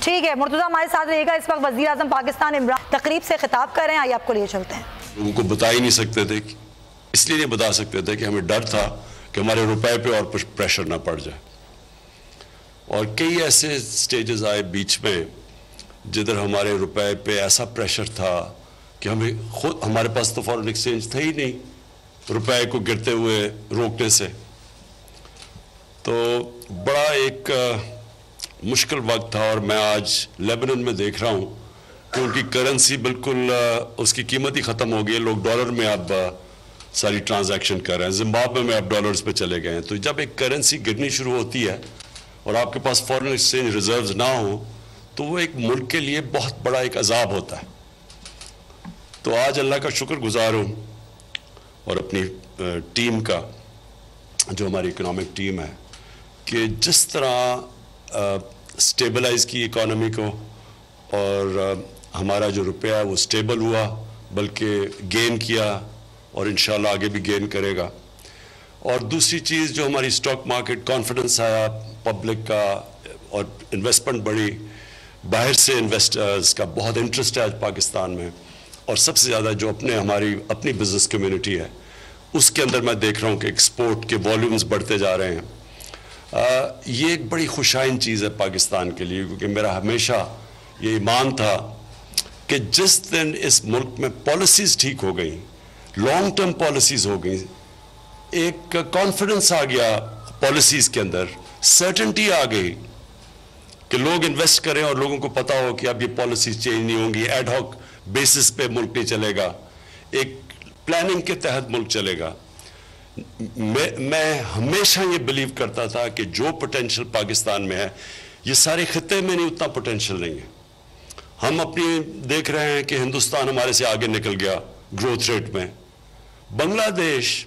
ٹھیک ہے مرتضیٰ ہمارے ساتھ رہے گا. اس وقت وزیر اعظم پاکستان عمران تقریب سے خطاب کر رہے ہیں, آئیے آپ کو لیے چلتے ہیں. لوگوں کو بتا ہی نہیں سکتے تھے, اس لیے نہیں بتا سکتے تھے کہ ہمیں ڈر تھا کہ ہمارے روپے پہ اور کچھ پریشر نہ پڑ جائے. اور کئی ایسے سٹیجز آئے بیچ میں جدھر ہمارے روپے پہ ایسا پریشر تھا کہ ہمارے پاس تو فارن ایکسچینج تھا ہی نہیں روپے کو گرتے ہوئے روکنے سے. تو بڑا ایک مشکل وقت تھا, اور میں آج لیبنان میں دیکھ رہا ہوں کہ ان کی کرنسی بالکل اس کی قیمت ہی ختم ہو گئی ہے. لوگ ڈالر میں اب ساری ٹرانزیکشن کر رہے ہیں, زمبابوے میں اب ڈالرز پہ چلے گئے ہیں. تو جب ایک کرنسی گرنی شروع ہوتی ہے اور آپ کے پاس فارن ایکسچینج ریزروز نہ ہوں تو وہ ایک ملک کے لیے بہت بڑا ایک عذاب ہوتا ہے. تو آج اللہ کا شکر گزار ہوں اور اپنی ٹیم کا, جو ہماری اکنامک ٹیم ہے, کہ جس طرح سٹیبلائز کی اکانومی کو, اور ہمارا جو روپیہ ہے وہ سٹیبل ہوا بلکہ گین کیا, اور انشاءاللہ آگے بھی گین کرے گا. اور دوسری چیز جو ہماری سٹاک مارکیٹ کانفیڈنس آیا پبلک کا, اور انویسٹمنٹ بڑی, باہر سے انویسٹرز کا بہت انٹرسٹ ہے آج پاکستان میں, اور سب سے زیادہ جو ہماری اپنی بزنس کمیونٹی ہے اس کے اندر میں دیکھ رہا ہوں کہ ایکسپورٹ کے والیومز بڑھتے جا رہے ہیں. یہ ایک بڑی خوشائن چیز ہے پاکستان کے لیے, کیونکہ میرا ہمیشہ یہ ایمان تھا کہ جس دن اس ملک میں پالیسیز ٹھیک ہو گئیں, لانگ ٹرم پالیسیز ہو گئیں, ایک کانفیڈنس آ گیا پالیسیز کے اندر, سرٹنٹی آ گئی کہ لوگ انویسٹ کریں اور لوگوں کو پتا ہو کہ اب یہ پالیسیز چینج نہیں ہوں گی, ایڈ ہاک بیسس پہ ملک نہیں چلے گا, ایک پلاننگ کے تحت ملک چلے گا. میں ہمیشہ یہ بلیو کرتا تھا کہ جو پوٹینشل پاکستان میں ہے یہ سارے خطے میں نہیں, اتنا پوٹینشل نہیں ہے. ہم اپنی دیکھ رہے ہیں کہ ہندوستان ہمارے سے آگے نکل گیا گروتھ ریٹ میں. بنگلہ دیش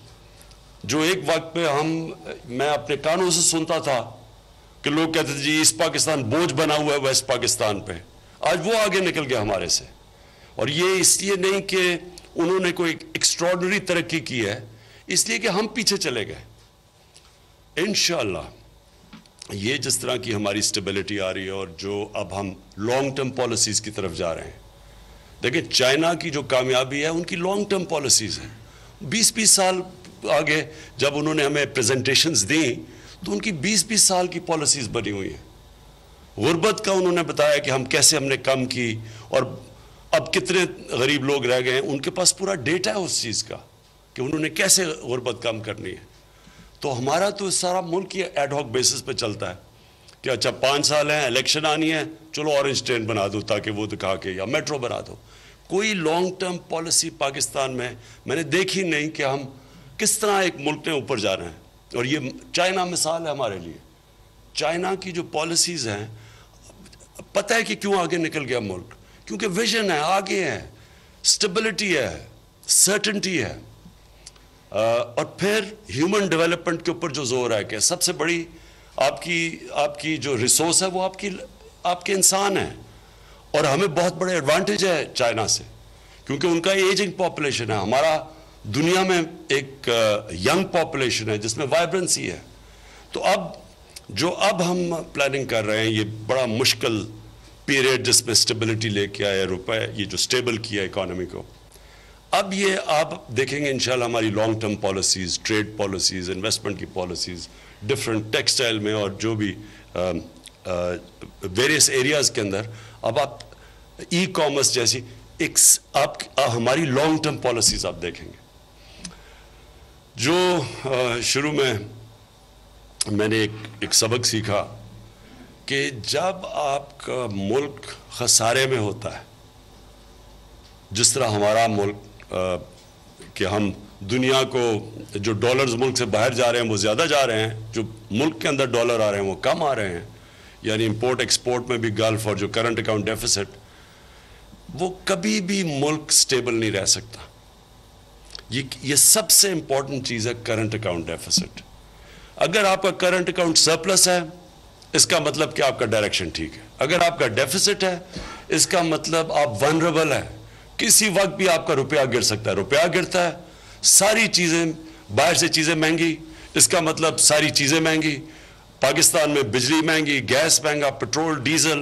جو ایک وقت پہ میں اپنے کانوں سے سنتا تھا کہ لوگ کہتے تھے جی ایسٹ پاکستان بوجھ بنا ہوا ہے ویسٹ پاکستان پہ, آج وہ آگے نکل گیا ہمارے سے. اور یہ اس لیے نہیں کہ انہوں نے کوئی ایکسٹراڈنری ترقی کی ہے, اس لیے کہ ہم پیچھے چلے گئے. انشاءاللہ یہ جس طرح کی ہماری سٹیبلٹی آ رہی ہے, اور جو اب ہم لانگ ٹرم پالیسیز کی طرف جا رہے ہیں. دیکھیں چائنا کی جو کامیابی ہے ان کی لانگ ٹرم پالیسیز ہیں. 20-20 سال آگے جب انہوں نے ہمیں پریزنٹیشنز دیں تو ان کی 20-20 سال کی پالیسیز بنی ہوئی ہیں. غربت کا انہوں نے بتایا کہ ہم نے کم کی, اور اب کتنے غریب لوگ رہ گئے ہیں, ان کے پاس پورا ڈیٹا ہے اس چیز کا کہ انہوں نے کیسے غربت کم کرنی ہے. تو ہمارا تو سارا ملک یہ ایڈ ہاک بیسس پہ چلتا ہے کہ اچھا 5 سال ہیں, الیکشن آنی ہے, چلو اورنج ٹرین بنا دو تاکہ وہ دکھا کے, یا میٹرو بنا دو. کوئی لانگ ٹرم پالیسی پاکستان میں نے دیکھی نہیں کہ ہم کس طرح ایک ملک نے اوپر جا رہے ہیں. اور یہ چائنا مثال ہے ہمارے لیے. چائنا کی جو پالیسیز ہیں, پتہ ہے کہ کیوں آگے نکل گیا ملک, کیونکہ ویژن ہے, آگے ہے, سٹیبلٹی ہے, سرٹنٹی ہے. اور پھر ہیومن ڈیولپمنٹ کے اوپر جو زور ہے کہ سب سے بڑی آپ کی جو ریسورس ہے وہ آپ کے انسان ہیں. اور ہمیں بہت بڑے ایڈوانٹیج ہے چائنا سے, کیونکہ ان کا ایجنگ پاپولیشن ہے. ہمارا دنیا میں ایک ینگ پاپولیشن ہے جس میں وائبرنسی ہے. تو اب ہم پلاننگ کر رہے ہیں, یہ بڑا مشکل پیریڈ جس میں سٹیبلٹی لے کے آیا روپے, یہ جو سٹیبل کیا اکانومی کو. اب یہ آپ دیکھیں گے انشاءاللہ ہماری long term policies, trade policies, investment کی پالیسیز, ڈفرنٹ ٹیکسٹائل میں اور جو بھی ویریس ایریاز کے اندر, اب آپ ای کامرس جیسی ہماری لانگ ٹرم پالیسیز آپ دیکھیں گے. جو شروع میں نے ایک سبق سیکھا کہ جب آپ کا ملک خسارے میں ہوتا ہے, جس طرح ہمارا ملک کہ ہم دنیا کو جو ڈالرز ملک سے باہر جا رہے ہیں وہ زیادہ جا رہے ہیں, جو ملک کے اندر ڈالر آ رہے ہیں وہ کم آ رہے ہیں, یعنی امپورٹ ایکسپورٹ میں بھی گلف, اور جو کرنٹ اکاؤنٹ ڈیفیسٹ, وہ کبھی بھی ملک سٹیبل نہیں رہ سکتا. یہ سب سے امپورٹنٹ چیز ہے کرنٹ اکاؤنٹ ڈیفیسٹ. اگر آپ کا کرنٹ اکاؤنٹ سرپلس ہے اس کا مطلب کہ آپ کا ڈائریکشن ٹھیک ہے. اگر آپ کا ڈیفیسٹ ہے اس کا مطلب آپ ونربل ہے, کسی وقت بھی آپ کا روپیہ گر سکتا ہے. روپیہ گرتا ہے, ساری چیزیں, باہر سے چیزیں مہنگی, اس کا مطلب ساری چیزیں مہنگی. پاکستان میں بجلی مہنگی, گیس مہنگا, پٹرول, ڈیزل,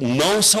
900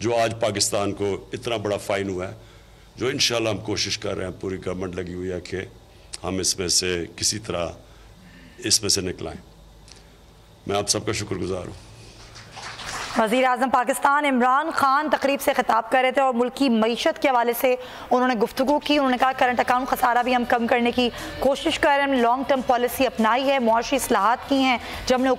جو آج پاکستان کو اتنا بڑا فائن ہوا ہے، جو انشاءاللہ ہم کوشش کر رہے ہیں، پوری گورنمنٹ لگی ہوئی ہے کہ ہم اس میں سے کسی طرح اس میں سے نکلائیں۔ میں آپ سب کا شکر گزار ہوں۔ وزیر اعظم پاکستان عمران خان تقریب سے خطاب کر رہے تھے اور ملکی معیشت کے حوالے سے انہوں نے گفتگو کی۔ انہوں نے کہا کرنٹ اکاؤنٹ خسارہ بھی ہم کم کرنے کی کوشش کر رہے ہیں، ہم نے لانگ ٹرم پالیسی اپنائی ہے، معاشی اصلاحات کی ہیں، جب ہم نے